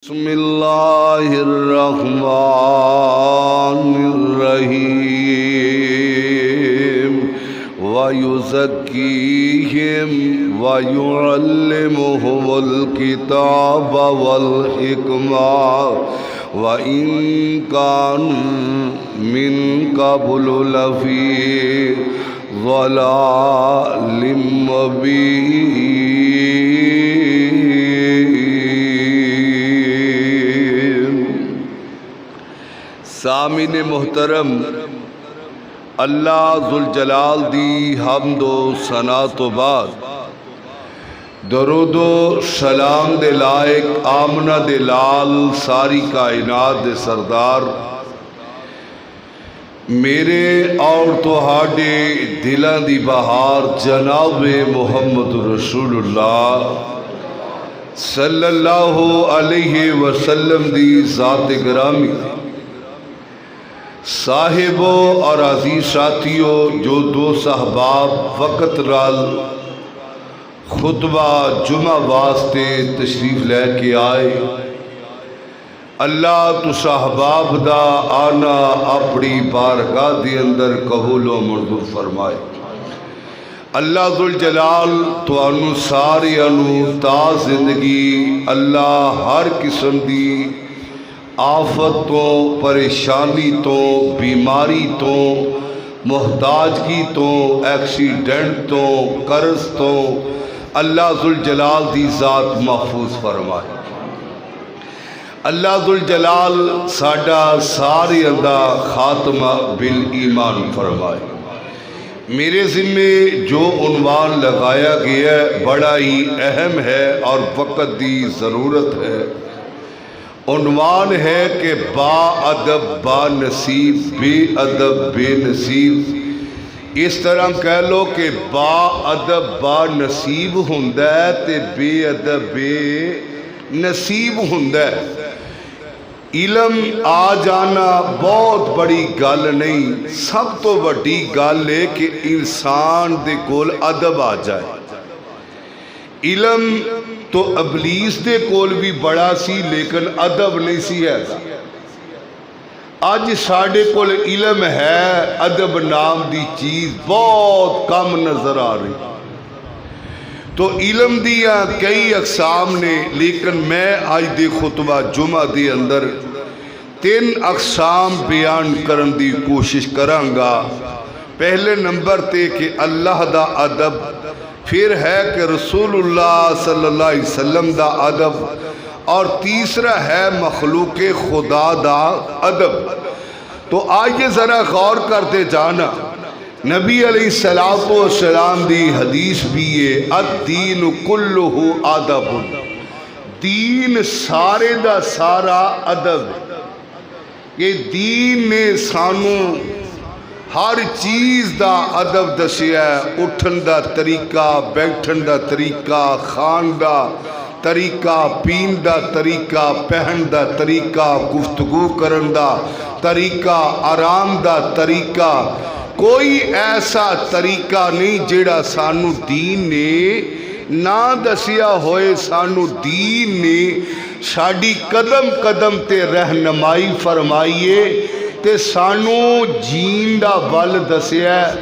بسم اللہ الرحمن الرحیم وَيُزَكِّيهِمْ وَيُعَلِّمُهُمُ الْكِتَابَ وَالْحِكْمَةَ وَإِنْ كَانُوا مِنْ قَبْلُ لَفِي ضَلَالٍ مُبِينٍ۔ سامعین محترم، اللہ ذوالجلال دی حمد و ثنا تو بعد درود و سلام دے لائق آمنہ دے لال ساری کائنات دے سردار میرے اور تہاڈے دلاں دی بہار جناب محمد رسول اللہ صلی اللہ علیہ وسلم دی ذات گرامی، صاحبوں اور عزیز ساتھیوں، جو دو احباب وقت رال خطبہ جمعہ واسطے تشریف لے کے آئے، اللہ تس احباب دا آنا اپنی بارگاہ دی اندر قبول و منظور فرمائے۔ اللہ ذوالجلال تانوں ساریاں تا زندگی اللہ ہر قسم دی آفت تو، پریشانی تو، بیماری تو، محتاجگی تو، ایکسیڈنٹ تو، قرض تو اللہ ذوالجلال دی ذات محفوظ فرمائے۔ اللہ ذوالجلال ساڈا سارے دا خاتمہ بالایمان فرمائے۔ میرے ذمے جو عنوان لگایا گیا ہے بڑا ہی اہم ہے اور وقت دی ضرورت ہے۔ عنوان ہے کہ با ادب با نصیب، بے ادب بے نصیب۔ اس طرح کہہ لو کہ با ادب با نصیب ہوندا ہے تے بے ادب بے نصیب ہوندا ہے۔ علم آ جانا بہت بڑی گل نہیں، سب تو بڑی گل ہے کہ انسان دے کول ادب آ جائے۔ علم تو ابلیس دے کول بھی بڑا سی لیکن ادب نہیں سی ہے۔ اج ساڈے کول علم ہے، ادب نام دی چیز بہت کم نظر آ رہی۔ تو علم دیا کئی اقسام نے، لیکن میں آج دے خطبہ جمعہ دے اندر 3 اقسام بیان کرن دی کوشش کراں گا۔ پہلے نمبر تے کہ اللہ دا ادب، پھر ہے کہ رسول اللہ صلی اللہ علیہ وسلم دا ادب، اور تیسرا ہے مخلوق خدا دا ادب۔ تو آئیے ذرا غور کرتے جانا، نبی علیہ السلام دی حدیث بھی ہے، الدین کلہ ادب، دین سارے دا سارا ادب۔ یہ دین نے سانوں ہر چیز دا ادب دسیا ہے، اٹھن دا طریقہ، بیٹھن دا طریقہ، کھان دا طریقہ، پین دا طریقہ، پہن دا طریقہ، گفتگو کرن دا طریقہ، آرام دا طریقہ۔ کوئی ایسا طریقہ نہیں جیڑا سانو دین نے نہ دسیا ہوئے۔ سانو دین نے ساڈی قدم قدم تے رہنمائی فرمائیے تے سانو جین دا ول دسیا ہے،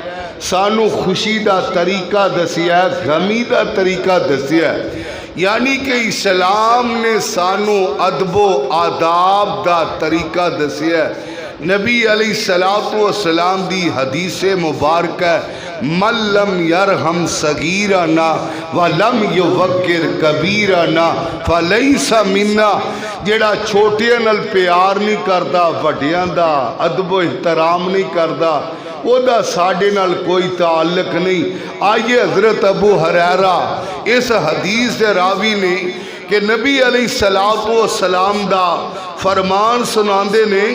سانو خوشی دا طریقہ دسیا ہے، غمی دا طریقہ دسیا ہے۔ یعنی کہ اسلام نے سانو ادب و آداب دا طریقہ دسیا ہے۔ نبی علیہ السلام دی حدیث مبارکہ، من لم یرحم صغیرنا ولم یوقر کبیرنا فلیس منا، جیڑا چھوٹیاں نال پیار نہیں کردا، وڈیاں دا ادب و احترام نہیں کردا، او دا ساڈے نال کوئی تعلق نہیں۔ آئیے حضرت ابو ہریرہ اس حدیث دے راوی نے کہ نبی علیہ السلام دا فرمان سناندے نے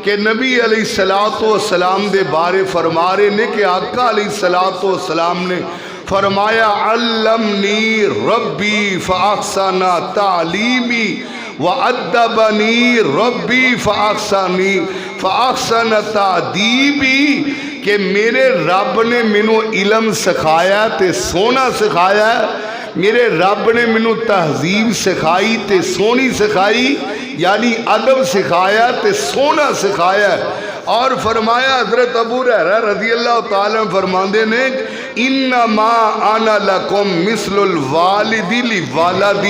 کہ نبی علیہ السلام دے بارے فرما رہے نے کہ آقا علیہ السلام نے فرمایا، علمنی ربی فاحسن تعلیمی وادبنی ربی فاحسن تادیبی، کہ میرے رب نے مینوں علم سکھایا تے سونا سکھایا ہے، میرے رب نے مینوں تہذیب سکھائی تے سونی سکھائی، یعنی ادب سکھایا تے سونا سکھایا۔ اور فرمایا حضرت ابو ہریرہ رضی اللہ تعالیٰ فرماندے نے انما انا لکم مثل الوالد لولدہ،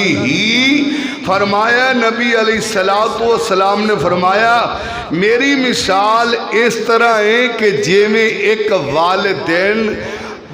فرمایا نبی علیہ السلام نے فرمایا میری مثال اس طرح ہے کہ جیویں ایک والدین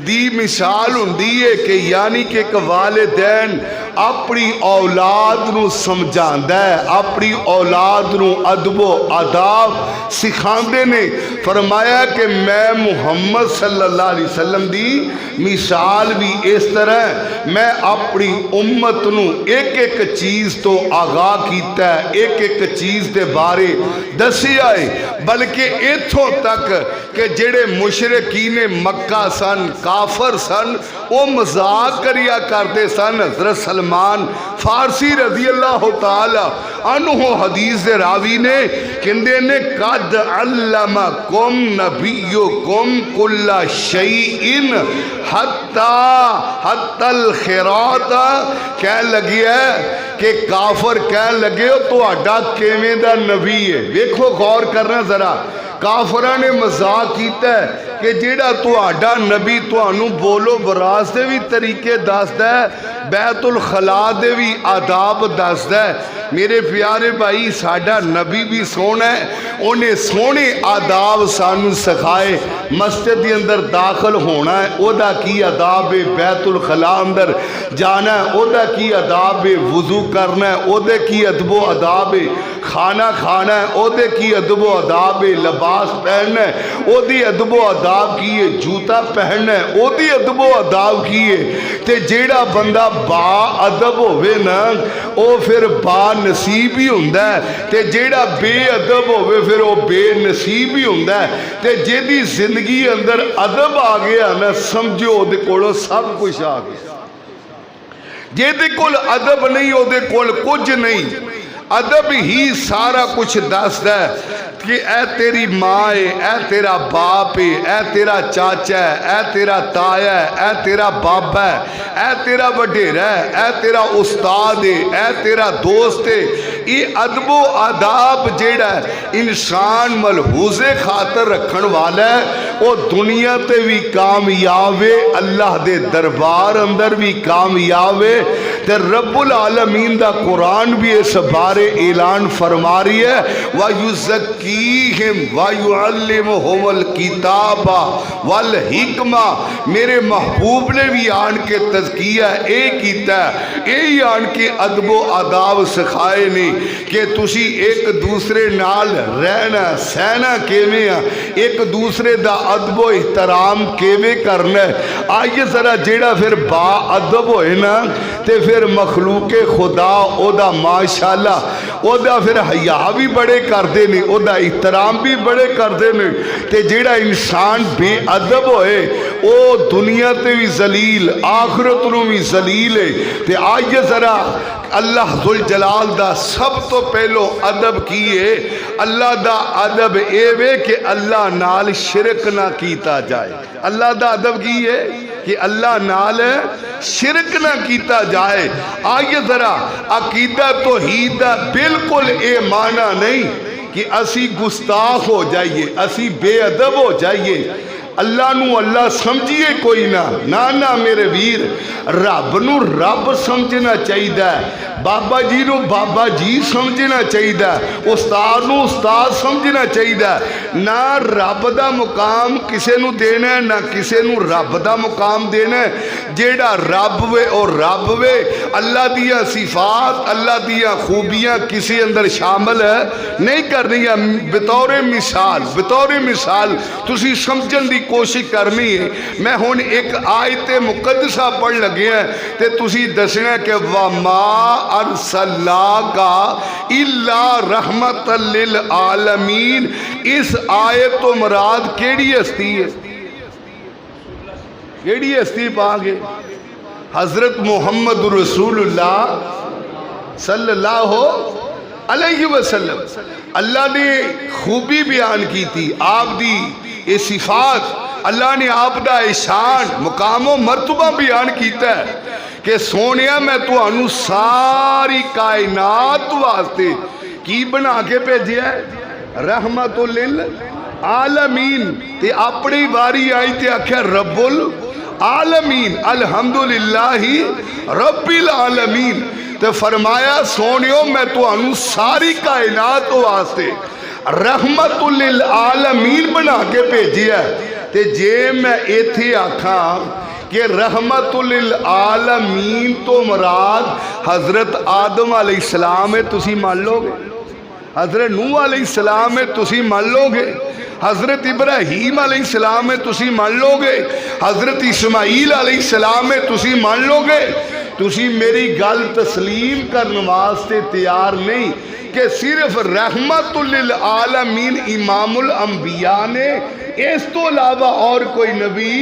دی مثال ہوندی ہے کہ یعنی کہ ایک والدین اپنی اولاد نو سمجھاندا ہے، اپنی اولاد نو ادب و آداب سکھاندے نے۔ فرمایا کہ میں محمد صلی اللہ علیہ وسلم دی مثال بھی اس طرح ہے، میں اپنی امت نو ایک ایک چیز تو آگاہ کیتا ہے، ایک ایک چیز دے بارے دسیا ہے، بلکہ اتھوں تک کہ جڑے مشرکین مکہ سن، کافر سن، وہ مذاق کریا کرتے سن۔ حضرت سلمان فارسی رضی اللہ تعالی عنہ حدیث دے راوی نے کہندے نے قد علمکم نبیکم کل شیء حتی الخراط، کہہ لگی ہے کہ کافر کہہ لگے ہو تو اڈا کیویں دا نبی ہے۔ دیکھو غور کرنا ذرا، کافرہ نے مذاق کیتا ہے کہ جیڑا تو آڈا نبی تو انو بولو براز دے بھی طریقے دستا ہے، بیت الخلاء دے بھی آداب دستا ہے۔ میرے پیارے بھائی ساڈا نبی بھی سونا ہے، انہیں سونے آداب سانو سکھائے۔ مسجد کے اندر داخل ہونا ہے او دا کی آداب ہے، بیت الخلاء اندر جانا ہے او دا کی آداب ہے، وضو کرنا ہے او دے کی ادب و آداب ہے، کھانا کھانا ہے او دے کی ادب و آداب ہے، لباس پہننا ہے او دی ادب و آداب کیے، جوتا پہننا ہے او دی ادب و آداب کیے۔ تے جیڑا بندہ با ادب ہوئے نا او پھر با نصیب ہی ہوندہ ہے، تے جیڑا بے ادب ہوئے پھر او بے نصیب ہی ہوندہ ہے۔ تے جیدی زندگی اندر ادب آ گیا نا سمجھو دے کولو سب کچھ آ گیا۔ جیدے کول ادب نہیں ہو دے کول کچھ نہیں، ادب ہی سارا کچھ دستا ہے کہ اے تیری ماں ہے، اے تیرا باپ ہے، اے تیرا چاچا ہے، اے تیرا تایا ہے، اے تیرا بابا ہے، اے تیرا وڈیرا ہے، اے تیرا استاد ہے، اے تیرا دوست ہے۔ یہ ادب و آداب جیڑا ہے انسان ملحوظ خاطر رکھن والا ہے، وہ دنیا تے بھی کامیاب ہے، اللہ دے دربار اندر بھی کامیاب ہے۔ تے رب العالمین دا قرآن بھی اس بارے اعلان فرما رہی ہے وَيُزَكِّيهِمْ وَيُعَلِّمُهُمُ الْكِتَابَ وَالْحِكْمَةَ، میرے محبوب نے بھی آن کے تزکیہ اے کیتا ہے، اے آن کے ادب و آداب سکھائے نہیں کہ تسی ایک دوسرے نال رہنا سہنا کیویں ہیں، ایک دوسرے دا ادب و احترام کیویں کرنا ہے۔ آئیے ذرا جیڑا پھر با ادب ہوئے نا تے پھر مخلوق خدا او دا ماشاءاللہ او دا پھر حیا بھی بڑے کر دے نے، او دا احترام بھی بڑے کر دے نے۔ تے جیڑا انسان بے ادب ہوئے او دنیا تے بھی ذلیل آخرت نو بھی ذلیل ہے۔ تے آئیے ذرا اللہ ذوالجلال دا سب تو پہلو ادب کیے، اللہ دا ادب اے وے کہ اللہ نال شرک نہ کیتا جائے۔ اللہ دا ادب کیے کہ اللہ نال شرک نہ کیتا جائے۔ آئیے ذرا عقیدہ توحید دا بالکل اے معنی نہیں کہ اسی گستاخ ہو جائیے، اسی بے ادب ہو جائیے، اللہ نو اللہ سمجھیے کوئی نہ میرے ویر، رب نو رب سمجھنا چاہیے، بابا جی نو بابا جی سمجھنا چاہیے، استاد نو استاد سمجھنا چاہیے۔ نہ رب دا مقام کسے نو دینا ہے نہ کسے نو رب دا مقام دینا ہے۔ جیڑا رب وے اور رب وے، اللہ دیا صفات اللہ دیا خوبیاں کسی اندر شامل ہے نہیں کرنی ہے۔ بطور مثال تسی سمجھن دی کوشش کرنی ہے۔ میں ہون ایک آیت مقدسہ پڑھ لگے ہیں تے تسی دسنا کہ وَمَا أَرْسَلْنَاكَ إِلَّا رَحْمَةً لِلْعَالَمِينَ، اس آیت تو مراد کیڑی ہستی ہے؟ کیڑی ہستی پاگے؟ حضرت محمد رسول اللہ صلی اللہ علیہ وسلم۔ اللہ نے خوبی بیان کی تھی، آپ دی یہ صفات، اللہ نے آپ دا احسان مقام و مرتبہ بیان کیتا ہے کہ سونیا میں تانوں ساری کائنات واسطے کی بنا کے بھیجیا ہے رحمت للعالمین تے اپنی باری آئی تے آکھیا رب العالمین الحمدللہ رب العالمین تے فرمایا سونیو میں تانوں ساری کائنات واسطے رحمت للعالمین بنا کے بھیجیا ہے تے جے میں ایتھے آکھاں کہ رحمت للعالمین تو مراد حضرت آدم علیہ السلام ہے تسی مان لو گے حضرت نوح علیہ السلام ہے تسی مان لو گے حضرت ابراہیم علیہ السلام ہے تسی مان لو گے حضرت اسماعیل علیہ السلام ہے تسی مان لو گے تسی میری گل تسلیم کرنے واسطے تیار نہیں کہ صرف رحمت للعالمین امام الانبیاء نے اس تو علاوہ اور کوئی نبی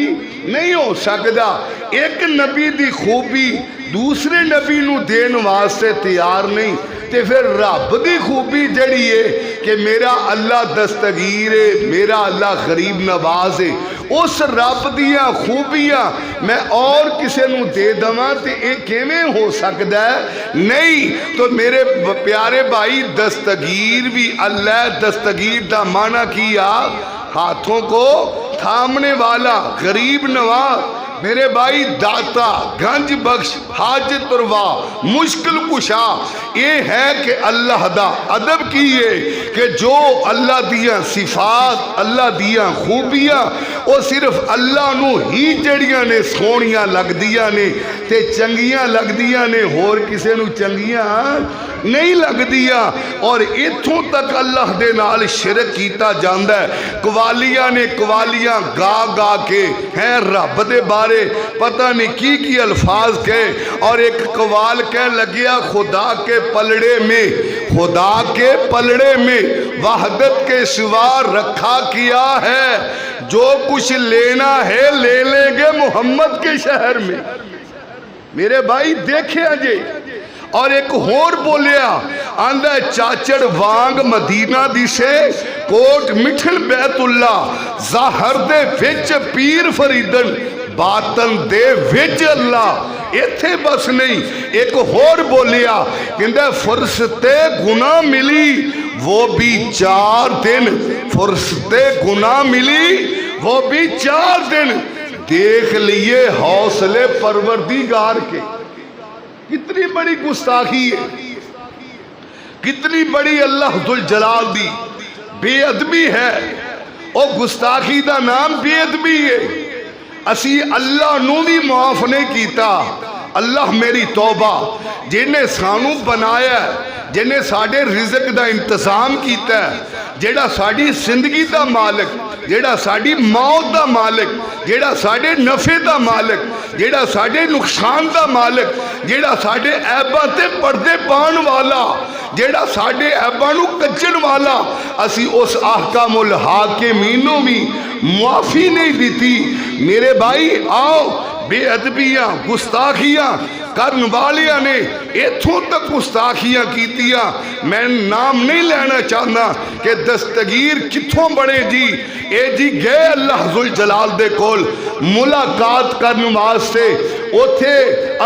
نہیں ہو سکتا ایک نبی دی خوبی دوسرے نبی نو دین واسطے تیار نہیں تے پھر رب دی خوبی جڑی ہے کہ میرا اللہ دستگیر ہے میرا اللہ غریب نواز ہے اس رب دیاں خوبیاں میں اور کسے نو دے دواں تے ایک کیویں ہو سکتا ہے نہیں تو میرے پیارے بھائی دستگیر بھی اللہ دستگیر دا معنی کیا ہاتھوں کو تھامنے والا غریب نواز میرے بھائی داتا گنج بخش حاجت روا مشکل کشا یہ ہے کہ اللہ دا ادب کیے کہ جو اللہ دیاں صفات اللہ دیاں خوبیاں وہ صرف اللہ نو ہی جڑیاں نے سونیاں لگ دیاں نے تے چنگیاں لگ دیاں نے اور کسے نو چنگیاں نہیں لگ دیا اور اتھوں تک اللہ دے نال شرک کیتا جاندہ ہے قوالیاں نے قوالیاں گا گا کے ہیں رب دے بارے پتہ نہیں کی الفاظ کہے اور ایک قوال کہہ لگیا خدا کے پلڑے میں وحدت کے سوا رکھا کیا ہے جو کچھ لینا ہے لے لیں گے محمد کے شہر میں میرے بھائی دیکھیں اجے اور ایک ہور بولیا آندہ چاچڑ وانگ مدینہ دی سے کوٹ مٹھن بیت اللہ ظاہر دے وچ پیر فریدن باطن دے وچ اللہ ایتھے بس نہیں ایک ہور بولیا کہندہ فرصتے گناہ ملی وہ بھی 4 دن فرصتے گناہ ملی وہ بھی 4 دن دیکھ لیے حوصلے پروردگار کے کتنی بڑی گستاخی ہے کتنی بڑی اللہ ذوالجلال دی بے ادبی ہے او گستاخی دا نام بے ادبی ہے اسی اللہ نو بھی معاف نہیں کیتا اللہ میری توبہ جنہیں سانو بنایا ہے جنہیں ساڑھے رزق دا انتظام کیتا ہے جیڑا ساڑھی زندگی دا مالک جیڑا ساڑھی موت دا مالک جیڑا ساڑھے نفع دا مالک جیڑا ساڑھے نقصان دا مالک جیڑا ساڑھے عیباں تے پردے پان والا جیڑا ساڑھے عیباں نو کچن والا اسی اس احکام الحاکمینوں بھی معافی نہیں دیتی میرے بھائی آؤ بے ادبیاں گستاخیاں کرن والیاں نے ایتھوں تک گستاخیاں کیتیاں میں نام نہیں لینا چاہنا کہ دستگیر کتھوں بڑے جی اے جی گئے اللہ ذوالجلال دے کول ملاقات کرن واسطے اوتھے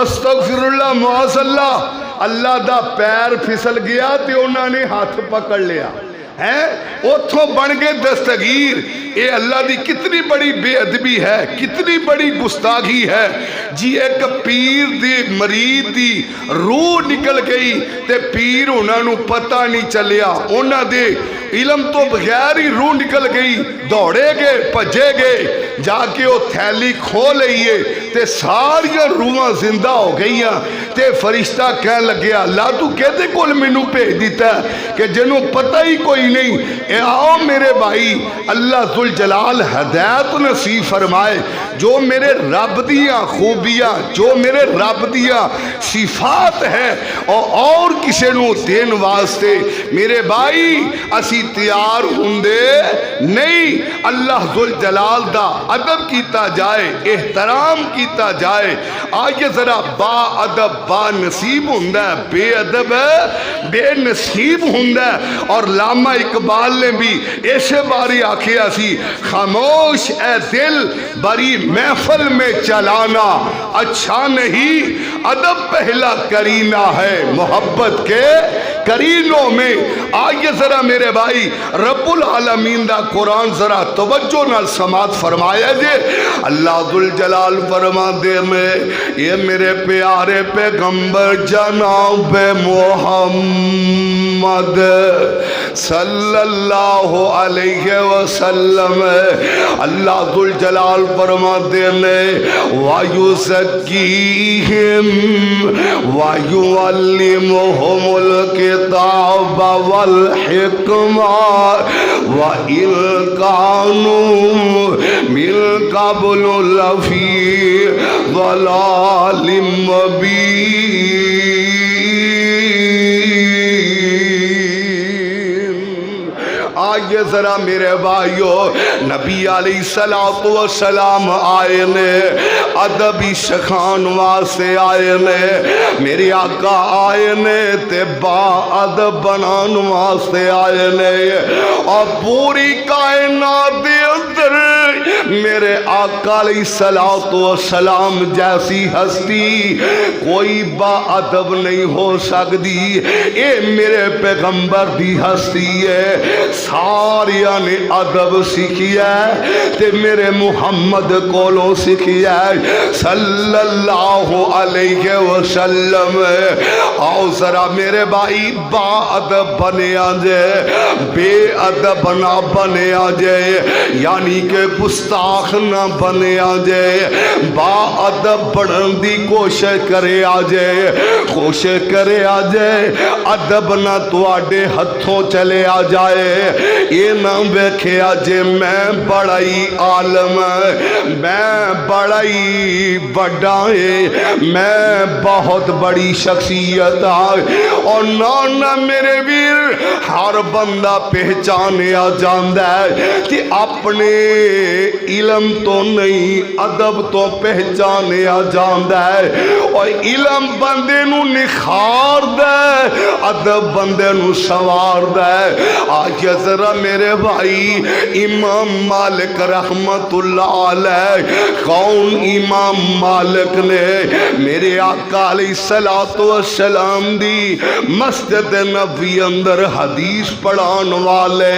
استغفر اللہ معاذ اللہ دا پیر پھسل گیا تے انہوں نے ہاتھ پکڑ لیا اتھوں بن گئے دستگیر اے اللہ دی کتنی بڑی بے ادبی ہے کتنی بڑی گستاخی ہے جی ایک پیر دی مرید دی روح نکل گئی تے پیر انہاں نو پتہ نہیں چلیا انہاں دے علم تو بغیر ہی روح نکل گئی دوڑے گئے پجے گئے جا کے وہ تھیلی کھو لئیے تے ساری روحاں زندہ ہو گئیاں تے فرشتہ کہنے لگیا اللہ تو کہتے کول مینوں بھیج دیتا ہے کہ جنوں پتہ ہی کوئی نہیں اے آؤ میرے بھائی اللہ ذوالجلال ہدایت نصیب فرمائے جو میرے رب دیاں خوبیاں جو میرے رب دیاں صفات ہے اور کسے نو دین واسطے میرے بھائی اسی تیار ہوندے نہیں اللہ ذوالجلال دا ادب کیتا جائے، احترام کیتا جائے. آئیے ذرا با ادب با نصیب ہوندہ ہے، بے ادب ہے بے نصیب ہوندہ ہے. اور علامہ اقبال نے بھی ایسے باری آکھیا سی، خاموش اے دل بری محفل میں چلانا اچھا نہیں، ادب پہلا کرینہ ہے محبت کے کرینوں میں. آئیے ذرا میرے بھائی رب العالمین دا قرآن ذرا توجہ نال سماعت فرمایا جے. اللہ ذوالجلال فرما دے میں یہ میرے پیارے پیغمبر جناب محمد صلی اللہ علیہ وسلم، اللہ ذوالجلال فرما دے میں وَيُزَكِّيهِمْ وَيُعَلِّمُهُمُ الْكِتَابَ وَالْحِكْمَةَ وَإِنْ كَانُوا مِنْ قَبْلُ لَفِي ضَلَالٍ مُبِينٍ. آئیے ذرا میرے بھائیو نبی علیہ السلام آئے نے ادبی سکھان واسطے آئے نے، میرے آقا آئے نے تے با ادب بنان واسطے آئے نے. اور پوری کائنات دے اندر میرے آقا علیہ السلام جیسی ہستی کوئی با ادب نہیں ہو سکتی. اے میرے پیغمبر دی ہستی ہے، ساریاں نے ادب سیکھیا ہے تے میرے محمد کولوں سیکھیا ہے صلی اللہ علیہ وسلم. آؤ ذرا میرے بھائی با ادب بنے آجے، بے ادب نہ بنے آجے، یعنی کہ گستاخ نہ بنے آجے، با ادب بڑھن دی کوشش کرے آجے، کوشش کرے آجے. ادب نہ تواڈے ہتھوں چلے آ جائے، یہ نہ ویکھے آجے میں بڑا ہی عالم، میں بڑا ہی بڑا ہے، میں بہت بڑی شخصیت ہے. اور نہ میرے ویر ہر بندہ پہچانے آ جاندہ ہے کہ اپنے علم تو نہیں ادب تو پہچانے آ جاندہ ہے. اور علم بندے نو نکھار دے، ادب بندے نو سوار دے. آج ذرا میرے بھائی امام مالک رحمت اللہ علیہ، کون امام مالک نے میرے آقا علیہ السلام دی مسجد نبوی اندر حدیث پڑھان والے،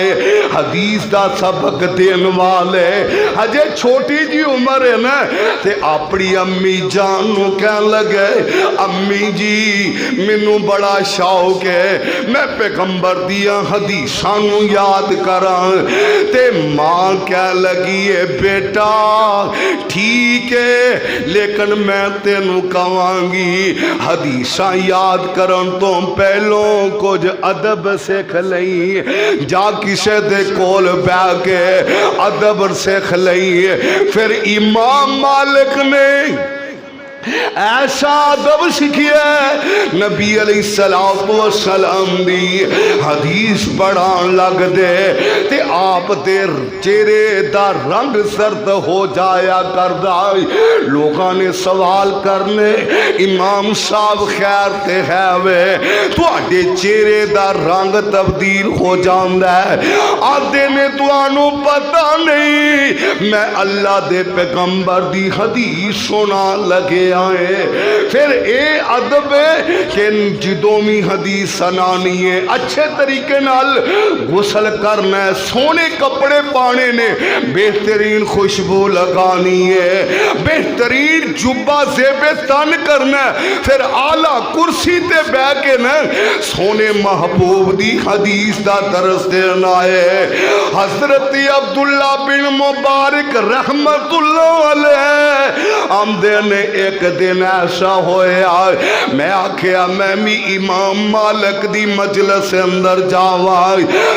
حدیث دا سبق دین والے، ہجے چھوٹی جی عمر ہے نا تے اپنی امی جان نو کہن لگے امی جی مینوں بڑا شوق ہے میں پیغمبر دیا حدیثاں نو یاد کراں. تے ماں کہہ لگی ہے بیٹا ٹھیک ہے لیکن میں تینوں کہاں گی حدیثاں یاد کرن تو پہلوں کچھ ادب سیکھ لئی، جا کسے دے کول بیٹھ کے ادب سیکھ لئی. پھر امام مالک نے ایسا ادب سکھیا نبی علیہ السلام دی حدیث پڑھان لگ دے تے آپ دے چہرے دا رنگ سرد ہو جایا کردہ. لوگاں نے سوال کرنے امام صاحب خیر تے ہے وے تو آڈے چہرے دا رنگ تبدیل ہو جاندہ ہے. آدھے نے تو آنو پتہ نہیں میں اللہ دے پیغمبر دی حدیث سنا لگے آئے. پھر اے ادب ہے کہ جدومی حدیث سنانی ہے، اچھے طریقے نال غسل کرنا ہے، سونے کپڑے پانے نے، بہترین خوشبو لگانی ہے، بہترین جبہ زیب تن کرنا ہے، پھر اعلیٰ کرسی تے بے کے نا سونے محبوب دی حدیث دا درس دینا ہے. حضرت عبداللہ بن مبارک رحمت اللہ علیہ آمدے نے ایک دن ایسا ہویا میں آکھیا میں بھی امام مالک دی مجلس اندر جاواں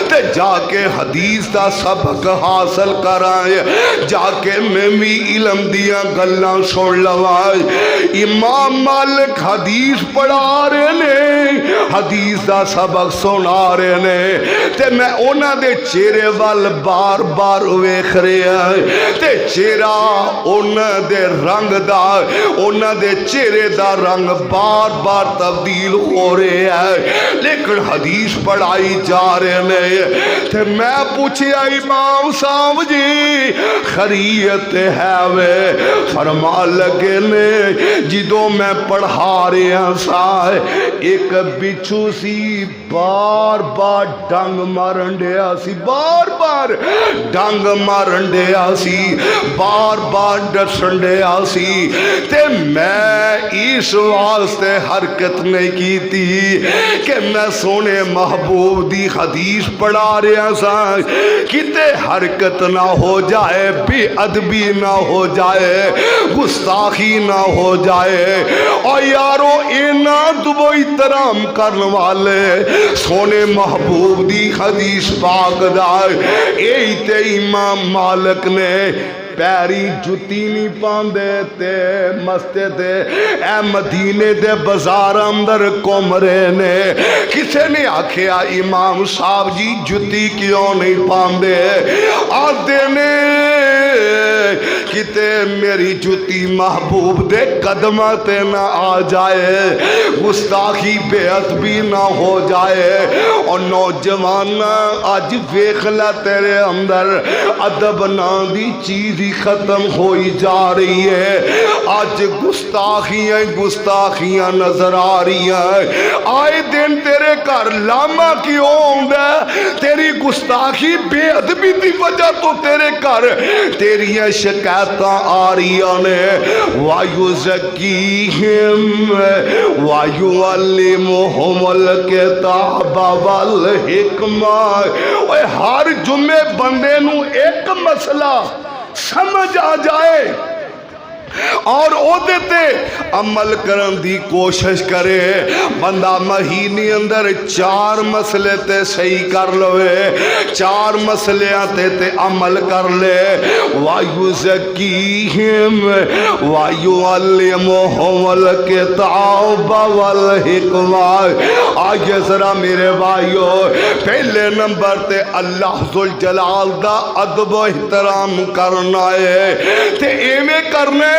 تے جا کے حدیث دا سبق حاصل کرائیں جا کے میں بھی علم دیا گلاں سن لواں امام مالک حدیث پڑھا رہے نے حدیث دا سبق سنا رہے نے تے میں انہاں دے چہرے وال بار بار ویکھ رہا تے چہرہ انہاں دے رنگ دا انہاں دے چہرے دا رنگ بار بار تبدیل ہو رہا ہے لیکن حدیث پڑھائی جا رہے نے تے میں پوچھیا امام صاحب جی خیریت ہے وے فرما لگے نے جدوں میں پڑھا رہا سا ایک بچھو سی بار بار ڈنگ مارن دیا سی بار بار ڈنگ مارن دیا سی بار بار ڈسن دیا سی تے میں اس واسطے حرکت نہیں کی تھی کہ میں سونے محبوب دی حدیث پڑھا رہا سا کتے حرکت نہ ہو جائے بے ادبی نہ ہو جائے گستاخی نہ ہو جائے اور یارو اینا دبو احترام کرنے والے سونے محبوب دی حدیث پاک دار ایتے امام مالک نے پیری جتی نہیں پاندے تے مستے تے اے مدینے دے بازار اندر کمرے نے کسے نے آکھیا امام صاحب جی جتی کیوں نہیں پاندے آدھے نے کتے میری جتی محبوب دے قدمات نہ آ جائے گستاخی بے ادبی نہ ہو جائے اور نوجوان آج ویکھلا تیرے اندر ادب نا دی چیز ختم ہوئی جا رہی ہے آج گستاخیاں نظر آ رہی ہیں آئے دن تیرے گھر لاما کیوں ہوندا تیری گستاخی بے ادبی دی وجہ تو تیرے گھر تیری شکایتاں آ رہی نے وَيُزَكِّيهِمْ وَيُعَلِّمُهُمُ الْكِتَابَ وَالْحِکْمَةَ ہر جمعے بندے نو ایک مسئلہ سمجھ آ جائے اور او دیتے عمل کرن دی کوشش کرے بندہ مہینے اندر 4 مسئلے تے صحیح کر لوے 4 مسئلے تے عمل کر لے وَيُزَكِّيهِمْ وَيُعَلِّمُهُمُ الْكِتَابَ وَالْحِکْمَةَ آج ذرا میرے بھائیو پہلے نمبر تے اللہ ذوالجلال دا ادب و احترام کرنا ہے تے ایویں کرنے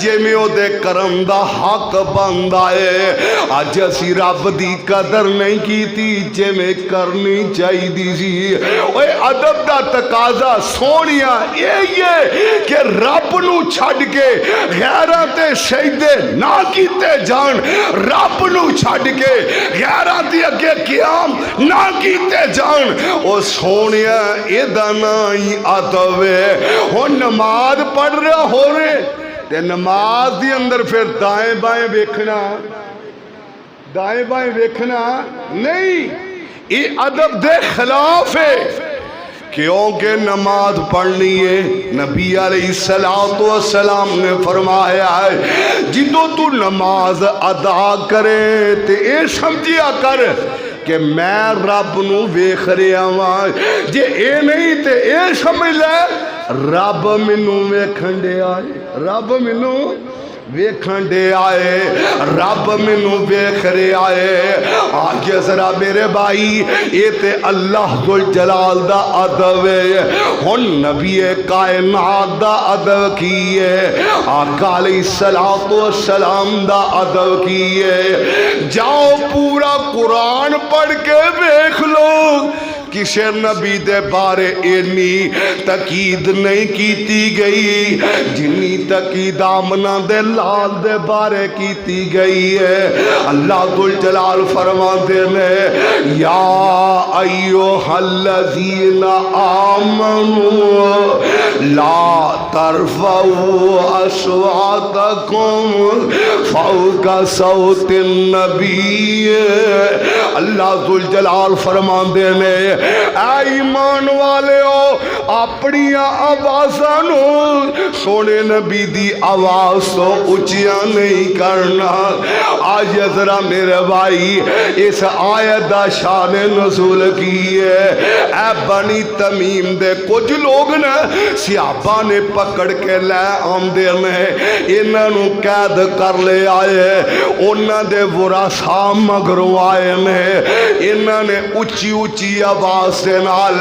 جے میں او دے کرم دا حق بندا ہے اج اسی رب دی قدر نہیں کیتی جے میں کرنی چاہیے سی اوے ادب دا تقاضا سونیا یہ کہ رب نو چھڈ کے غیراں تے سجدے نہ کیتے جان رب نو چھڈ کے غیراں دے اگے قیام نہ کیتے جان او سونیا اے دا نام ادب ہے ہن نماز پڑھ رہا ہو رہے تے نماز دی اندر پھر دائیں بائیں ویکھنا نہیں یہ ادب دے خلاف ہے کیونکہ نماز پڑھنی ہے نبی علیہ السلام نے فرمایا ہے جدو تو نماز ادا کرے تے اے سمجھیا کر کہ میں رب نو ویکھ رہا ہاں جے اے نہیں تے اے سمجھ لے رب مینوں ویکھن دے آئے رب مینوں ویکھن دے آئے رب مینوں ویکھ رہے آئے آج ذرا میرے بھائی یہ تے اللہ ذوالجلال دا ادب ہے ہن نبی کائنات دا ادب کیے آقا علیہ السلام دا ادب کیے جاؤ پورا قرآن پڑھ کے دیکھ لو کسی نبی دے بارے اینی تقید نہیں کیتی گئی جنی تقید آمنہ دے لال دے بارے کیتی گئی ہے اللہ ذوالجلال فرما دینے یا ایوہ الذین آمنوا لا ترفعوا اصواتکم فوق صوت النبی اللہ ذوالجلال فرما دینے اے ایمان والے ہو اپنی آوازاں نو سونے نبی دی آواز تو اچیاں نہیں کرنا. آج ذرا میرے بھائی اس آیت دا شان نزول کی ہے. اے بنی تمیم دے کچھ لوگ نے صحابہ نے پکڑ کے لے آمدے نے انہاں نو قید کر لے آئے. انہاں دے ورثا مگروں آئے نے انہاں نے اچھی اچھی آواز سے نال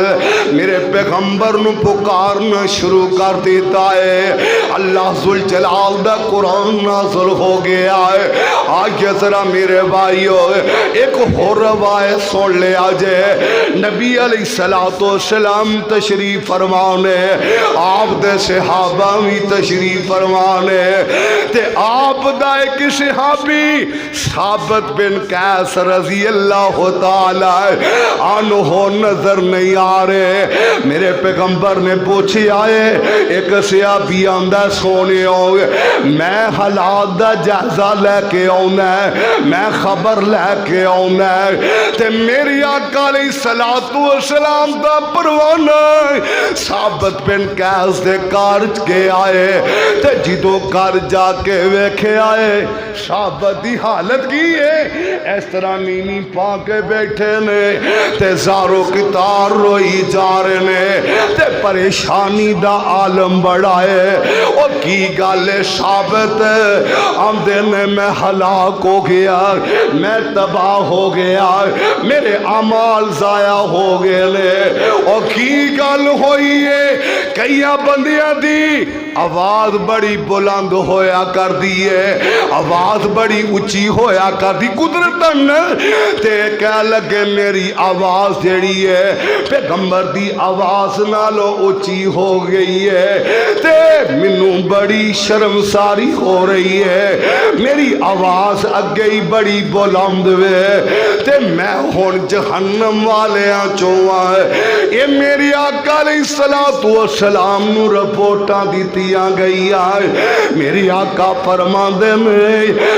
میرے پیغمبر نو پکارنا شروع کر دیتا ہے. اللہ ذوالجلال دا قرآن نازل ہو گیا ہے. آج ذرا میرے بھائیو ایک اور روایت سن لے آجے. نبی علیہ السلام تشریف فرمانے آپ دے صحابہ بھی تشریف فرمانے تے آپ دا ایک صحابی ثابت بن قیس رضی اللہ تعالی عنہ نظر نہیں آ رہے. میرے پیغمبر نے پوچھی آئے ایک صحابی آندہ سونے ہوئے میں حالات دا جائزہ لے کے آنا ہے میں خبر لے کے آنا ہے تے میری آقا علیہ السلام دا پروانہ ثابت بن قیس دے کارج کے آئے تے جدو کار جا کے ویکھے آئے ثابت دی حالت کی ہے اس طرح نیمی پا کے بیٹھے نے تے زارو کتار روئی جا رہے نے تے پریشانی دا عالم بڑھائے اور کی گالے ثابت آمدے نے میں ہلاک ہو گیا میں تباہ ہو گیا میرے اعمال ضائع ہو گئے نے اور کی گل ہوئی ہے کئیاں بندیاں دی آواز بڑی بلند ہویا کر دیئے آواز بڑی اچھی ہویا کر دی قدرتن تے کہہ لگے میری آواز جیڑی ہے پیغمبر دی آواز نالو اچھی ہو گئی ہے تے منوں بڑی شرمساری ہو رہی ہے میری آواز اگئی بڑی بلند وے تے میں ہون جہنم والے چواں اے میری آقا علیہ السلام نو رپورٹاں دیتیاں گئی آئے میری آقا فرمان دے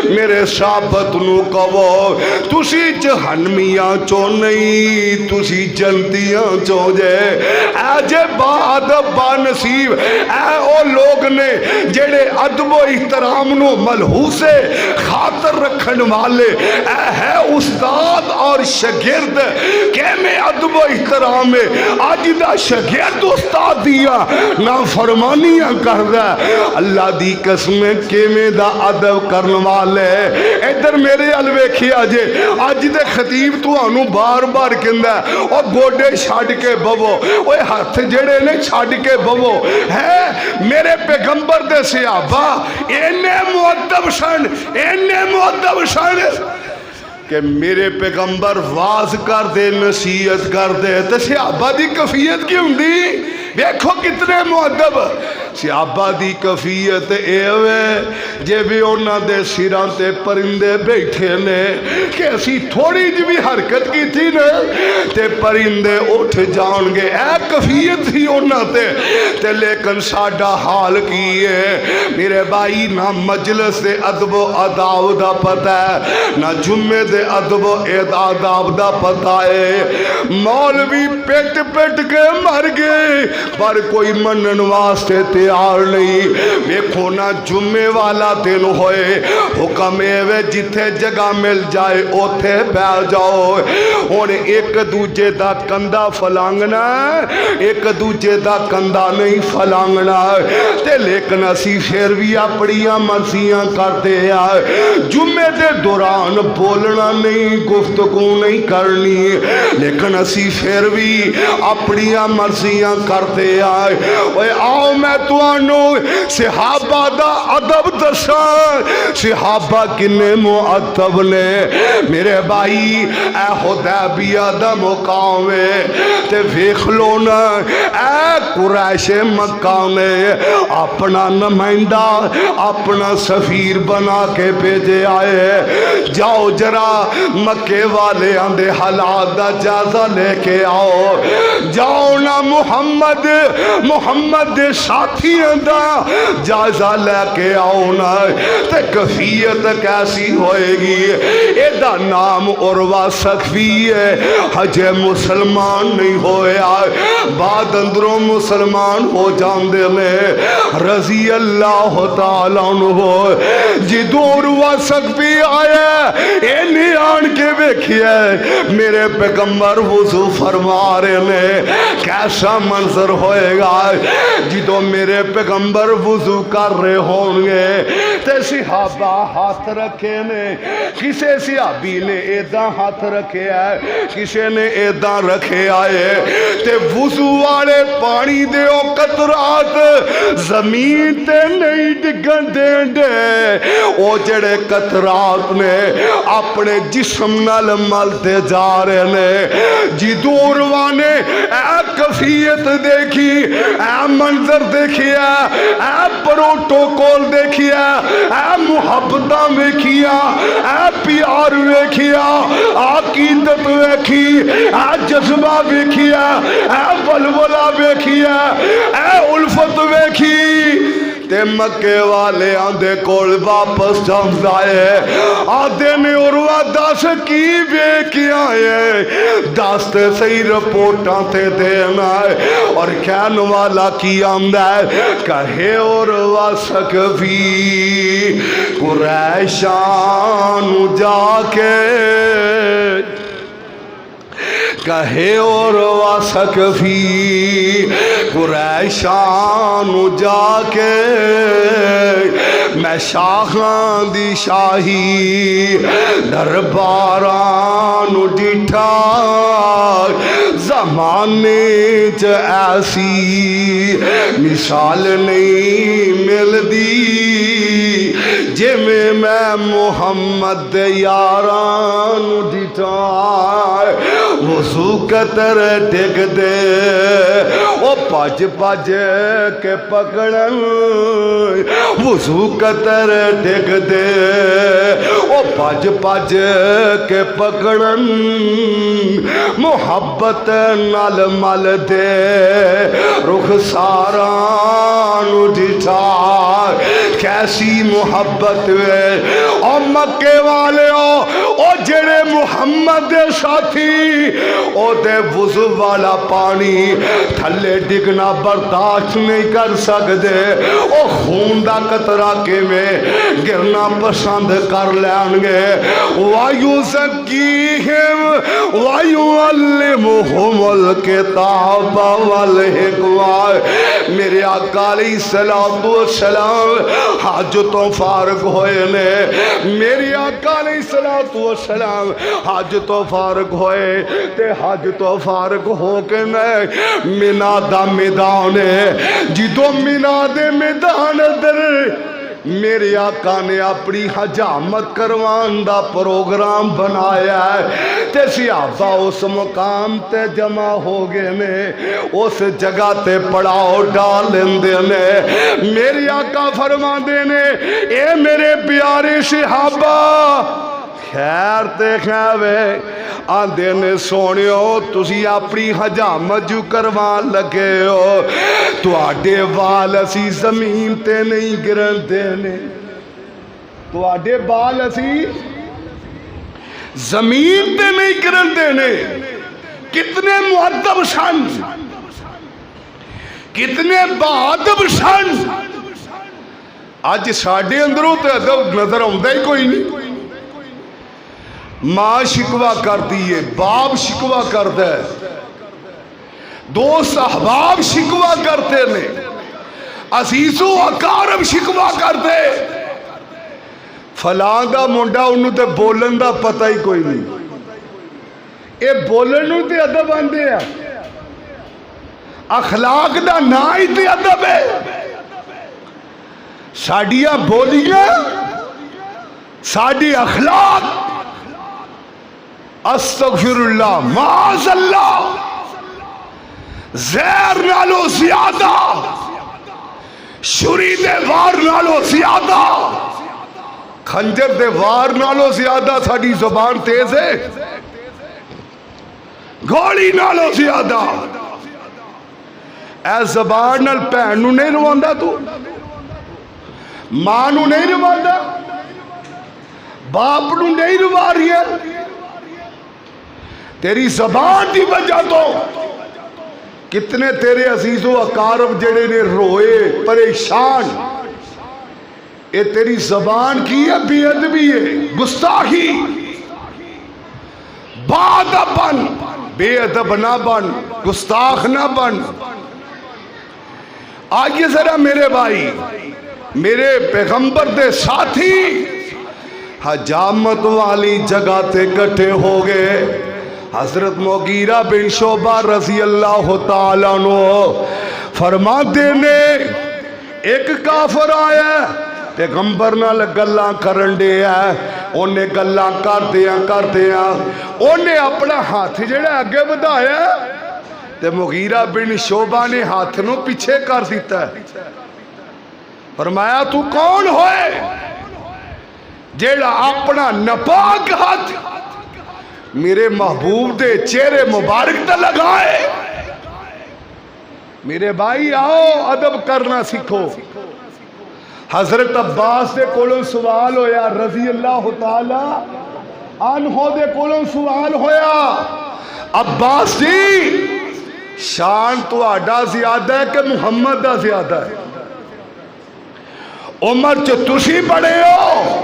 میرے ثابت نو کہو تسی جہنمیاں چو نہیں تسی جنتیاں چو جے اے جے بعد با نصیب اے او لوگ نے جڑے ادب و احترام نو ملحوظ خاطر رکھن والے اے ہے استاد اور شاگرد کہ میں ادب و احترام آج دا شاگرد استاد دیا نا فرمانیاں کر دا اللہ دی قسم کے میں دا ادب کرن والے ادھر میرے الوے کھیا جے آج دے خطیب تو آنو بار بار کندہ اور گوڑے چھاڑ کے ببو اوے ہاتھ جڑے نے چھاڑ کے ببو ہے میرے پیغمبر دے صحابہ مؤدب شن کہ میرے پیغمبر واز کر دے نصیحت کر دے تو صحابہ دی کفیت کیوں دی دیکھو کتنے مؤدب صحابہ دی کفیت ایوے جے بھی اونا دے سیران تے پرندے بیٹھے نے کہ اسی تھوڑی جی بھی حرکت کی تھی نا تے پرندے اٹھ جان گے اے کفیت تھی اونا تے لیکن ساڑھا حال کیے میرے بھائی نہ مجلس دے ادب و اداب دا پتہ ہے نہ جمعے دے ادب و اداب دا پتہ ہے مولوی پیٹ پیٹ کے مر گئے پر کوئی منن واسطے تیار نہیں دیکھو نا جمعے والا دن ہوئے حکم ہے جتھے جگہ مل جائے اوتھے بیٹھ جاؤ اور ایک دوجے دا کندھا فلانگنا ایک دوجے دا کندھا نہیں فلانگنا تے لیکن اسی پھر بھی اپنیاں مرضیاں کرتے ہیں جمعے دے دوران بولنا نہیں گفتگو نہیں کرنی لیکن اسی پھر بھی اپنیاں مرضیاں کرتے آئے اوے آؤ میں توانو صحابہ دا ادب دساں صحابہ کنے مؤدب نے میرے بھائی اے حدیبیہ دا مقام تے ویکھ لو نا اے قریش مکہ نے اپنا نمائندہ اپنا سفیر بنا کے بھیجے آئے جاؤ جرا مکے والے آندے حالات دا جائزہ لے کے آؤ جاؤ نا محمد دے ساتھی ساتھیاں دا جائزہ لے کے آؤنا تے کفیت کیسی ہوئے گی. ایدہ نام عروہ سقفی ہے, ہجے مسلمان نہیں ہویا, بعد اندروں مسلمان ہو جاندے میں رضی اللہ تعالیٰ عنہ. جدو عروہ سقفی آیا اینی آن کے بیکھیا میرے پیغمبر وضو فرما رہے نے, کیسا منظر ہوئے گا جدو میرے پیغمبر وضو کر رہے ہوں گے تے صحابہ ہاتھ رکھے نے, کسے صحابی نے ایداں ہاتھ رکھے آئے, کسے نے ایداں رکھے آئے تے وضو والے پانی دے او قطرات زمین تے نہیں ڈگن دین دے, او جڑے قطرات نے اپنے جسم نال ملتے جا رہے نے. جدو عروہ نے اے کفیت دیکھی, اے منظر دیکھیا, اے پروٹوکول دیکھیا, اے محبتہ دیکھیا, اے پیار دیکھیا, عقیدت دیکھی, اے جذبہ دیکھیا, اے ولولہ دیکھیا, اے الفت دیکھی تے مکے والے آندے کول واپس جاند آئے. آدھے نے عروہ دس کی بیکی آئے, دس تے صحیح رپورٹاں تے دینا ہے, اور کہن والا کی آمد ہے کہے عروہ سقفی قریشان جا کے, کہے عروہ سقفی قریشان جا کے میں شاخاں دی شاہی درباران ڈٹھا, زمانے چ ایسی مثال نہیں ملدی جے میں محمد یاران ڈٹھا. وضو قطر ڈگ دے او پاج پاج کے پکڑن, وضو قطر ڈگ دے او پاج پاج کے پکڑن, محبت نال مل دے رخ ساران ڈٹھا. کیسی محبت ہے او مکے والے او جڑے محمد دے ساتھی او دے وضو والا پانی تھلے ڈگنا برداشت نہیں کر سکدے, او خون دا قطرہ کے میں گرنا پسند کر لیں گے. وَيُزَكِّيهِمْ وَيُعَلِّمُهُمُ الْكِتَابَ وَالْحِکْمَةَ. میرے آقا علیہ الصلوۃ والسلام حاجتوں فارغ ہوئے نے, میری آقا علیہ الصلوۃ والسلام حاجتوں فارغ ہوئے تے حاجتوں فارغ ہو کے میں مینا دا میدان ہے. جدو مینا دے میدان در میرے آقا نے اپنی حجامت کروان دا پروگرام بنایا ہے تے صحابہ اس مقام تے جمع ہو گئے نے, اس جگہ تے پڑاؤ ڈال لیندے نے. میرے آقا فرما دے نے اے میرے پیارے صحابہ خیر تے خیوے آندے نے سونیو تسی اپنی حجامت جو کروان لگے ہو, تو آڈے وال اسی زمین تے نہیں گرن دینے, تو آڈے بال اسی زمین تے نہیں گرن دینے. کتنے مؤدب شان, کتنے بہادر شان. آج ساڑھے اندروں تے ادب نظر آمدہ ہی کوئی نہیں. ماں شکوہ کر دیئے, باپ شکوہ کر دے, دوست احباب شکوہ کرتے نے, عزیز و اقارب شکوہ کر دے. فلاں دا منڈا انہوں تے بولن دا پتہ ہی کوئی نہیں, اے بولن تے ادب آندے ہیں, اخلاق دا نا ہی تے ادب ہے. ساڑیاں بولیاں, ساڑی اخلاق, استغفر اللہ, معاذ اللہ, زہر نالو زیادہ, شری دے وار نالو زیادہ, خنجر دے وار نالو زیادہ ساڑی زبان تیز ہے, گولی نالو زیادہ. اے زبان نال بھین نو نہیں رواندا تو ماں نو نہیں رواندا باپ نو نہیں روا رہی ہے تیری زبان دی وجہ تو کتنے تیرے عزیز و اقارب جڑے نے روئے پریشان اے تیری زبان کی ہے بے ادبی ہے گستاخی باادب بن بے ادب نہ بن گستاخ نہ بن آئیے ذرا میرے بھائی میرے پیغمبر دے ساتھی حجامت والی جگہ تے کٹھے ہو گئے حضرت مغیرہ بن شعبہ رضی اللہ تعالیٰ عنہ فرماتے نے ایک کافر آیا پیغمبر نال گلاں کرن دے ہے انہیں گلاں کردیاں انہیں اپنا ہاتھ جڑا اگے بدھایا تے مغیرہ بن شعبہ نے ہاتھ نو پیچھے کر دیتا ہے فرمایا تو کون ہوئے جیڑا اپنا نپاک ہاتھ میرے محبوب دے چہرے مبارک تے لگائے میرے بھائی آؤ ادب کرنا سیکھو حضرت عباس دے کولوں سوال ہویا رضی اللہ تعالی عنہ دے کولوں سوال ہویا عباس جی شان تو آڈا زیادہ ہے کہ محمد دا زیادہ ہے عمر چ تسی بڑے ہو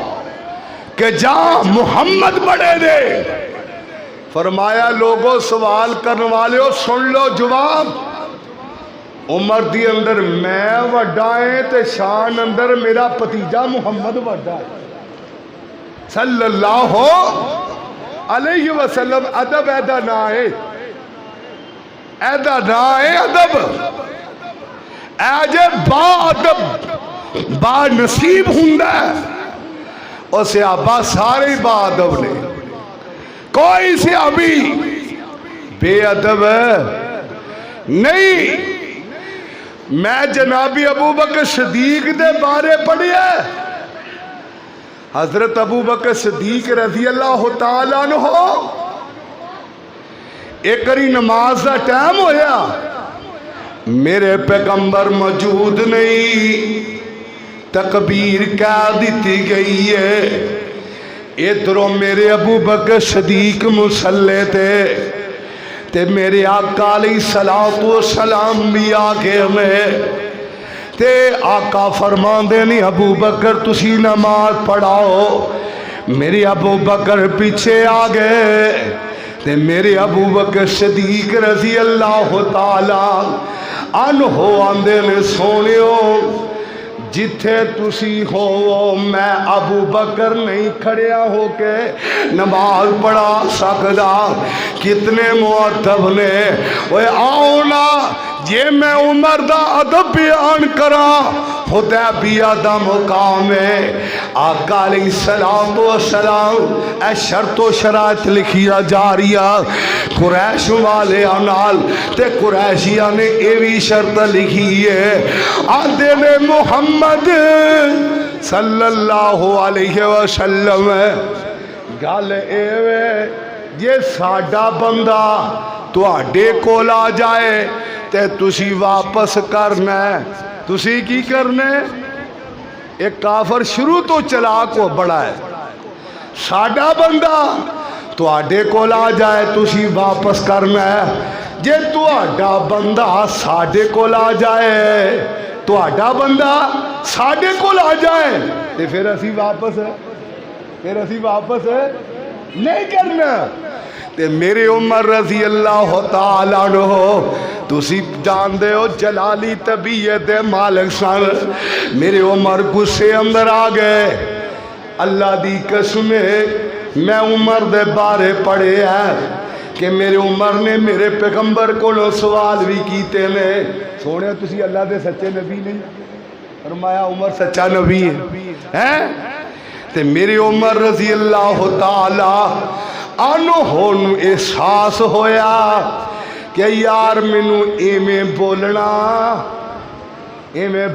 کہ جہاں محمد بڑے دے فرمایا لوگوں سوال کرنے والے ہو سن لو جواب عمر دی اندر میں وڈائیں تے شان اندر میرا پتیجا محمد وڈا ہے صلی اللہ علیہ وسلم ادب ایدہ نہ ہے ایدہ نہ ہے ادب ایجے با ادب با نصیب ہوندہ ہے اور صحابہ سارے با ادب نے کوئی صحابی بے ادب ہے نہیں میں جنابی ابو بکر صدیق دے بارے پڑھی ہے حضرت ابو بکر صدیق رضی اللہ تعالیٰ عنہ ایک کری نماز دا ٹائم ہویا میرے پیغمبر موجود نہیں تکبیر کہہ دیتی گئی ہے ادھروں میرے ابو بکر صدیق مصلی تے میرے آقا علیہ السلام بھی آگے میں تے آقا فرمان دے نہیں ابو بکر تسی نماز پڑھاؤ میرے ابو بکر پیچھے آگے تے میرے ابو بکر صدیق رضی اللہ تعالیٰ عنہ آندے نے سونیو جتھے تسی ہو میں ابو بکر نہیں کھڑیا ہو کے نماز پڑھا سکدا کتنے معتب نے وہ آؤ نا یہ میں عمر دا ادب بیان کرا حدیبیہ دا مقام ہے آقا علیہ السلام اے شرط و شرائط لکھیا جا رہا قریش والے نال تے قریشیاں نے ایوی شرط لکھی ہے آدھے نے محمد صلی اللہ علیہ وسلم گل ایوے یہ ساڈا بندہ تو آڈے کول آ جائے تے تسی واپس کرنا ہے تسی کی کرنے ایک کافر شروع تو چلاک کو بڑا ہے ساڈا بندہ تو آڈے کول آ جائے تسی واپس کرنا ہے جے تو آڈا بندہ ساڈے کول آ جائے تو آڈا بندہ ساڈے کول آ جائے تے پھر اسی واپس نہیں کرنا تے میرے عمر رضی اللہ تعالیٰ عنہ تسی جان دے ہو جلالی طبیعت مالک سن میرے عمر غصے اندر آ گئے اللہ دی قسم میں عمر دے بارے پڑھے ہیں کہ میرے عمر نے میرے پیغمبر کو سوال بھی کیتے نے سونے تسی اللہ دے سچے نبی نہیں فرمایا عمر سچا نبی ہے تے میرے عمر رضی اللہ تعالیٰ عنہ نو احساس ہویا کہ یار مینوں ایویں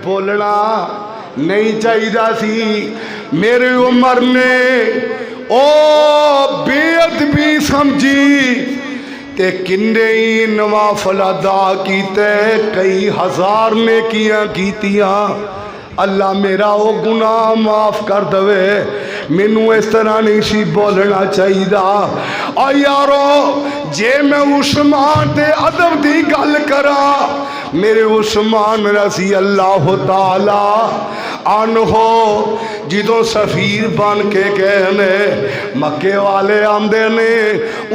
بولنا نہیں چاہیدا سی میرے عمر نے او بے ادبی سمجھی تے کنے ہی نوافل ادا کیتے، کئی ہزار نیکیاں کیتیاں، اللہ میرا وہ گناہ معاف کر دوے، مینوں اس طرح نہیں سی بولنا چاہیے دا۔ اور یارو جے میں عثمان تے ادب دی گل کرا، میرے عثمان رضی اللہ تعالی عنہ جدوں سفیر بن کے گئے نے، مکے والے آندے نے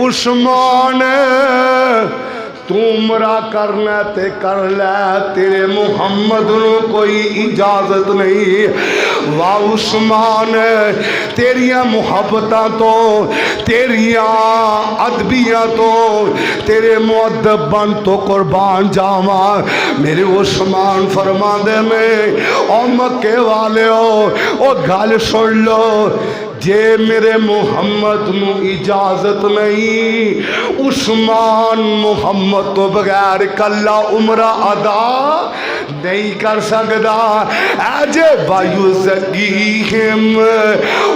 عثمان تمرا کرنا تے کر لے، تیرے محمد نو کوئی اجازت نہیں۔ واہ عثمان تیریاں محبتاں تو، تیریاں ادبیاں تو، تیرے مؤدب بن تو قربان جاواں۔ میرے عثمان فرما دے میں او مکے والے او گل سن لو، جے میرے محمد نو اجازت نہیں، عثمان محمد تو بغیر کلا عمرہ ادا نہیں کر سکتا۔ اجے وایو زکیہم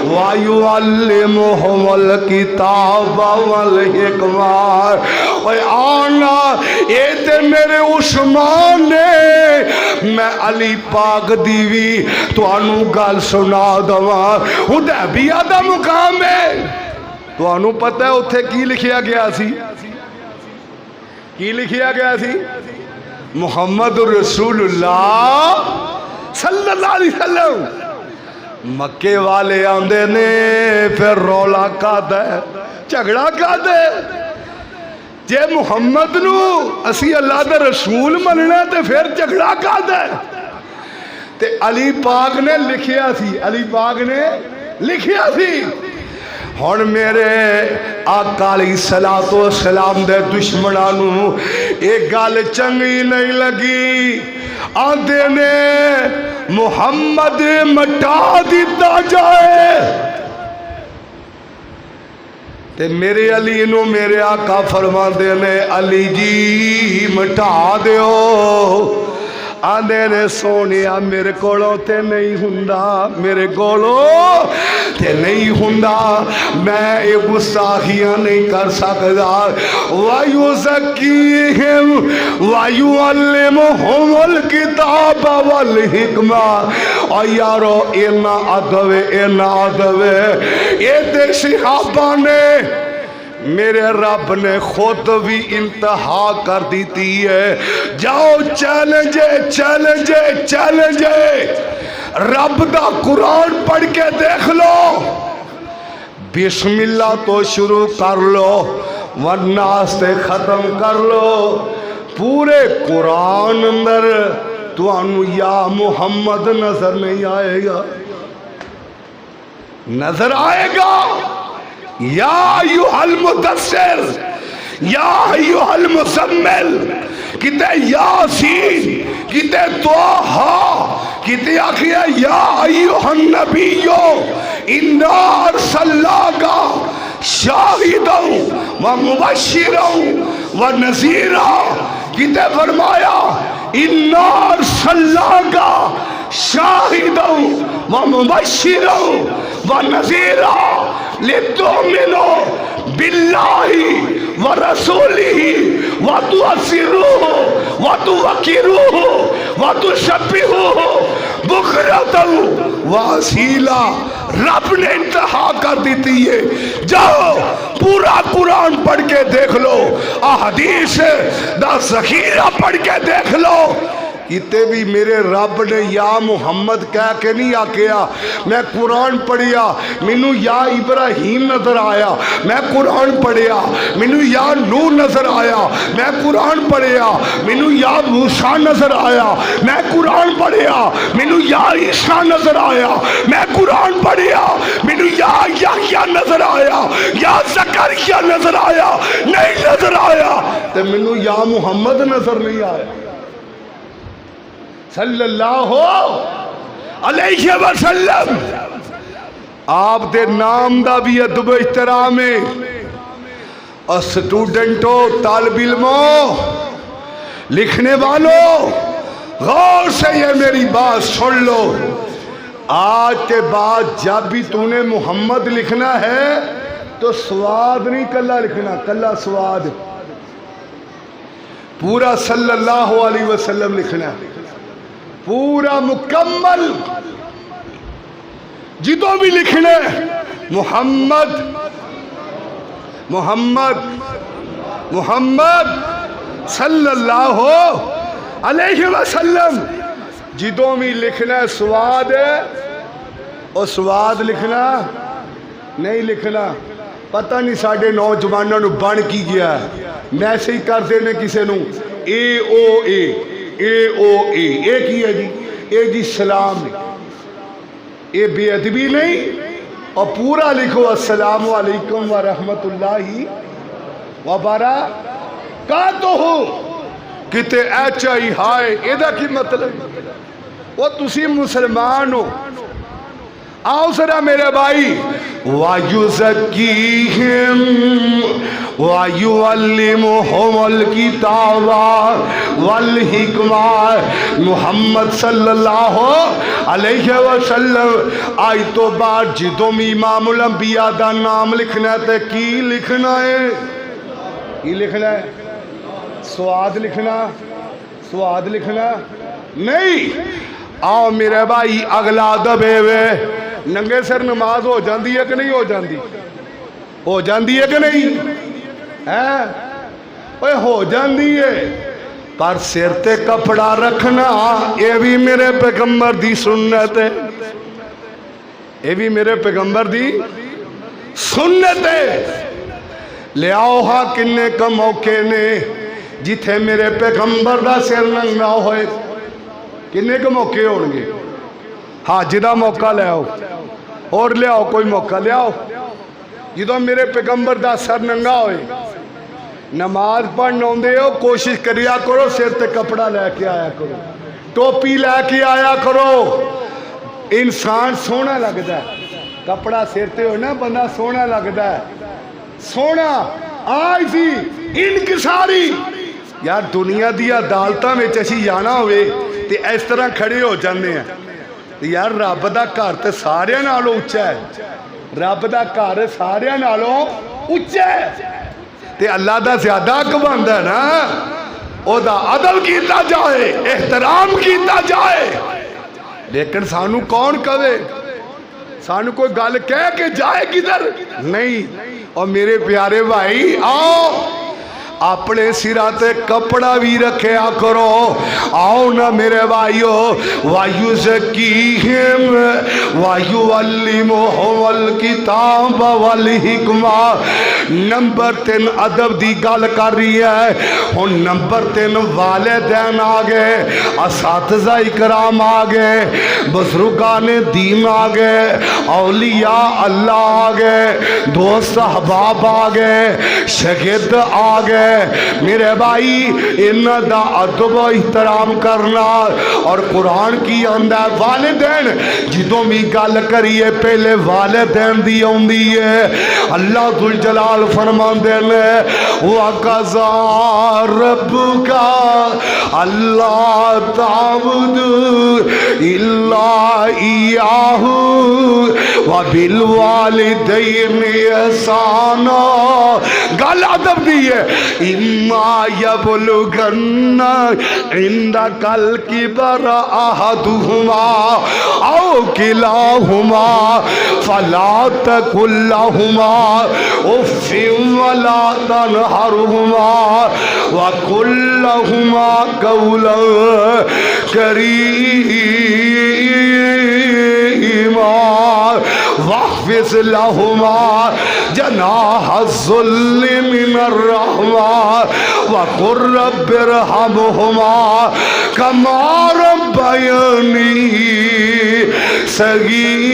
وایو علمہم الکتاب والحکمہ۔ اوے آنا اے تے میرے عثمان نے، میں علی پاک دیوی تو انو گل سنا دواں۔ حدیبیہ دا مقام ہے، تو انو پتہ ہے اتھے کی لکھیا گیا سی؟ کی لکھیا گیا سی؟ محمد رسول اللہ صلی اللہ علیہ وسلم۔ مکے والے آندے نے پھر رولا کا دے، جھگڑا کا دے، جے محمد نو اسی اللہ دے رسول مننا تے پھر جھگڑا کا دے۔ تے علی پاک نے لکھیا سی، علی پاک نے لکھیا سی۔ ہن میرے آقا علیہ الصلوۃ والسلام دے دشمنانو ایک گل چنگی نہیں لگی، آندے نے محمد مٹا دیتا جائے، تے میرے علی نو میرے آقا فرما دے نے علی جی مٹا دیو۔ آندے نے سونیا میرے کولوں تے نہیں ہوندا، میرے کولوں تے نہیں ہوندا، میں اے گستاخیاں نہیں کر سکدا۔ وَيُزَكِّيهِمْ وَيُعَلِّمُهُمُ الْكِتَابَ وَالْحِکْمَةَ۔ اور یارو اینا ادب اے تے صحابہ نے، میرے رب نے خود بھی انتہا کر دیتی ہے۔ جاؤ چیلنج رب دا قرآن پڑھ کے دیکھ لو، بسم اللہ تو شروع کر لو، والناس سے ختم کر لو، پورے قرآن اندر تو انو یا محمد نظر نہیں آئے گا، نظر آئے گا یا ایوہ المدثر، یا ایوہ المزمل، کتے یاسین، کتے توہا، کتے آخیا یا ایوہ النبیو انا ارسلناکا شاہدا و مبشرا و نذیرا، کتے فرمایا انا ارسلناکا شاہدا و مبشرا و نذیرا لتؤمنوا باللہ ورسولہ وتعزروہ وتوقروہ وتسبحوہ بکرۃ واصیلا۔ رب نے انتہا کر دیتی ہے، جاؤ پورا قرآن پڑھ کے دیکھ لو، احادیث دا ذخیرہ پڑھ کے دیکھ لو، کتے بھی میرے رب نے یا محمد کہہ کے نہیں آکیا۔ میں قرآن پڑھیا مینو یا ابراہیم نظر آیا، میں قرآن پڑھیا مینو یا نوح نظر آیا، میں قرآن پڑھیا مینو یا موسیٰ نظر آیا، میں قرآن پڑھیا مینو یا عیسیٰ نظر آیا، میں قرآن پڑھیا مینو یا یحییٰ نظر آیا، یا زکریا نظر آیا، نہیں نظر آیا تو مینو یا محمد نظر نہیں آیا صلی اللہ علیہ وسلم۔ آپ دے نام دا بھی ادب و احترام ہے، اسٹوڈنٹو، طالب علموں، لکھنے والوں، غور سے یہ میری بات سن لو، آج کے بعد جب بھی تو نے محمد لکھنا ہے تو سواد نہیں کلا لکھنا، کلا سواد پورا صلی اللہ علیہ وسلم لکھنا ہے، پورا مکمل، جدوں بھی لکھنا ہے محمد محمد محمد صلی اللہ علیہ وسلم، جدوں بھی لکھنا ہے سواد ہے، اور سواد لکھنا نہیں لکھنا۔ پتہ نہیں ساڑھے نوجوانوں نو بن کی گیا ہے، میسیج کر دینے کسے نو اے او اے اے او اے، اے کی ہے جی؟ اے جی سلام، اے بے ادبی نہیں، اور پورا لکھو السلام علیکم ورحمت اللہ وبرکاتہ۔ کتے ایچ آئی ہائے، اے دا کی مطلب؟ وہ تسی مسلمان ہو، آؤ ذرا میرے بھائی، وَيُزَكِّيهِمْ وَيُعَلِّمُهُمُ الْكِتَابَ وَالْحِكْمَةَ، محمد صلی اللہ علیہ وسلم آئی تو بعد جدوں میں امام الانبیاء دا نام لکھنا ہے تے کی لکھنا ہے؟ کی لکھنا ہے؟ سواد لکھنا؟ سواد لکھنا نہیں۔ آؤ میرے بھائی اگلا دبے وے، ننگے سر نماز ہو جاندی ہے کہ نہیں ہو جاندی؟ ہو جاندی ہے کہ نہیں؟ اوے ہو جاندی ہے، پر سر تے کپڑا رکھنا یہ بھی میرے پیغمبر دی سنت ہے، یہ بھی میرے پیغمبر دی سنت ہے۔ لے آؤ ہاں کنے کا موقع نے جتھے میرے پیغمبر دا سر ننگا ہوئے، کنے کا موقع ہونگے؟ ہاں جدہ موقع لے آؤ، اور لے آؤ کوئی موقع لے آؤ جدہ میرے پیغمبر دا سر ننگا ہوئے۔ نماز پڑھنا ہوندے ہو، کوشش کریا کرو سر تے کپڑا لے کے آیا کرو، ٹوپی لے کے آیا کرو، انسان سونا لگتا ہے، کپڑا سر تے ہو نا بندہ سونا لگتا ہے، سونا آئی تھی انکساری۔ یار دنیا دیا عدالتاں میں چیسی جانا ہوئے تے اس طرح کھڑے ہو جانے ہیں، یار رب دا گھر تے سارے نالوں اونچا ہے، رب دا گھر سارے نالوں اونچا ہے، تے اللہ دا زیادہ حق بندا ہے نا، او دا عدل کیتا جائے، احترام کیتا جائے۔ لیکن سانو کون کہے؟ سانو کوئی گل کہہ کے جائے کدھر نہیں۔ اور میرے پیارے بھائی آؤ اپنے سراتے کپڑا بھی رکھیا کرو، آؤ نا میرے بھائیو، وَيُزَكِّيهِمْ وَيُعَلِّمُهُمُ الْكِتَابَ وَالْحِكْمَةَ۔ نمبر 3 ادب دی گل کر رہی ہے، ہن نمبر 3 والدین آگے، اساتذہ اکرام آگے، بزرگان دین آگے، اولیاء اللہ آگے، دوست احباب آگے، شاگرد آگے۔ میرے بھائی انہاں دا ادب و احترام کرنا، اور قرآن کی آندہ ہے والدین جدوں بھی گل کریے پہلے والدین دی آندی ہے۔ اللہ ذوالجلال فرماندے نے وَقَضَىٰ رَبُّكَ أَلَّا تَعْبُدُوا إِلَّا إِيَّاهُ وَبِالْوَالِدَيْنِ إِحْسَانًا۔ گل ادب دی ہے، إِمَّا يَبْلُغَنَّ عِندَكَ الْكِبَرَ أَحَدُهُمَا أَوْ كِلَاهُمَا فَلَا تَقُل لَّهُمَا أُفٍّ وَلَا تَنْهَرْهُمَا وَقُل لَّهُمَا قَوْلًا كَرِيمًا واخفض لهما جناح الذل من الرحمة وقل رب ارحمهما كما ربياني صغيرا۔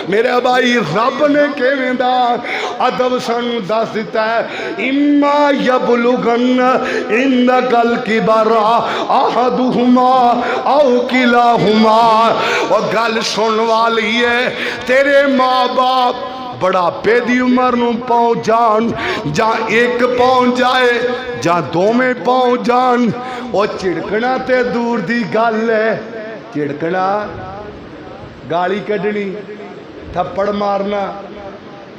میرے بھائی رب نے کیویں دا ادب سانو دس دیتا ہے، اما یبلغن عندک الکبر احدہما او کلاہما۔ اور گل سن والی ہے، تیرے ماں باپ بڑھاپے دی عمر نو پہنچ جان، جاں ایک پہنچ جائے جاں دو میں پہنچ جان، اور چڑکنا تے دور دی گل ہے، چڑکنا گالی کڈنی تھپڑ مارنا